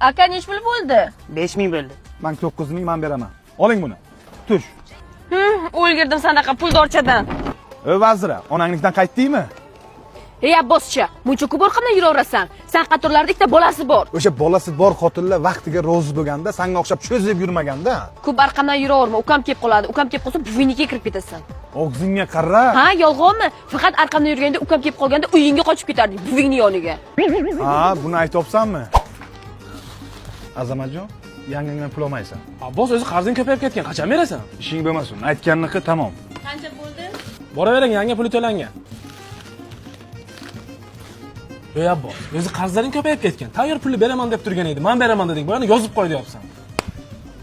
Aka nech pul bo'ldi? 5000 bo'ldi. Men 9000 men beraman. Oling buni. Tush. O'lgirdim sanaqa puldorchadan. Vazira, onanglikdan qaytdingmi? Ey abboscha, muncha ko'p orqamdan yuraverasan. San qatorlarda ikkita bolasi bor. O'sha bolasi bor xotinlar vaqtiga rozi bo'lganda, senga o'xshab cho'zib yurmaganda. Ko'p orqamdan yuraverma, ukam kelib qoladi. Ukam kelib qolsa, buvinikiga kirib ketasan. Og'zingga qara. Ha, yolg'onmi? Faqat orqamdan yurganda ukam kelib qolganda uyingga qochib ketarding, buvingni yoniga. Ha, buni aytibsanmi? Azamatjon, yangangdan pul olmaysan. Abbos o'zi qarzing ko'payib ketgan, qachon berasan? Ishing bo'lmasin. Aytganniki tamom. Qancha bo'ldi? Boravering, yangi puli to'langan. Ey Abbos, o'zi qarzlaring ko'payib ketgan. Tayyor pulni beraman deb turgan edi. Men beraman deding. Buni yozib qo'y deyapsan.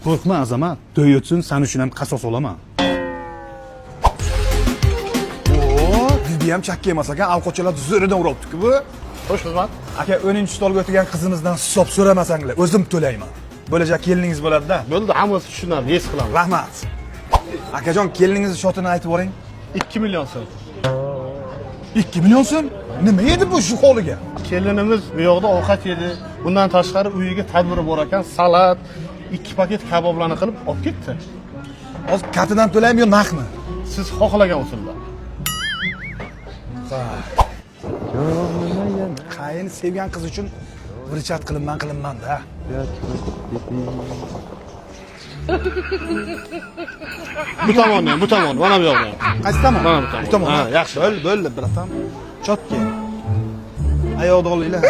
Qo'rqma Azamat, to'y o'tsin, sen uchun ham qasos olaman. Oo, didi ham chakka emas ekan, alqochalar zo'ridan uribdi-ku bu. Xo'sh, xizmat. Aka, 10-stolga o'tirgan qizimizdan hisob so'ramasanglar, o'zim to'layman. Bo'lajak keliningiz bo'ladi-da. Bo'ldi, hammasi tushunarli, his qilaman. Rahmat. Akajon, keliningizni shotini aytib boring. 2 million so'm. 2 million so'm? Nima edi bu shu holiga? Kelinimiz bu yoqda ovqat yedi. Bundan tashqari uyiga tadbiri bor ekan, salat, 2 paket kaboblarni qilib olib ketdi. Hozir katidan to'laymi yo naqmi? Siz xohlagan usulda. Qayin sevgan qiz uchun birchat qilinman-da. Bu tomondan, bu tomon, mana bu yoqdan. Qaysi tomon? Mana bu tomon. Bu tomon. Ha, yaxshi. Bo'ldi, bratam. Chotki. Oyoqda olinglar.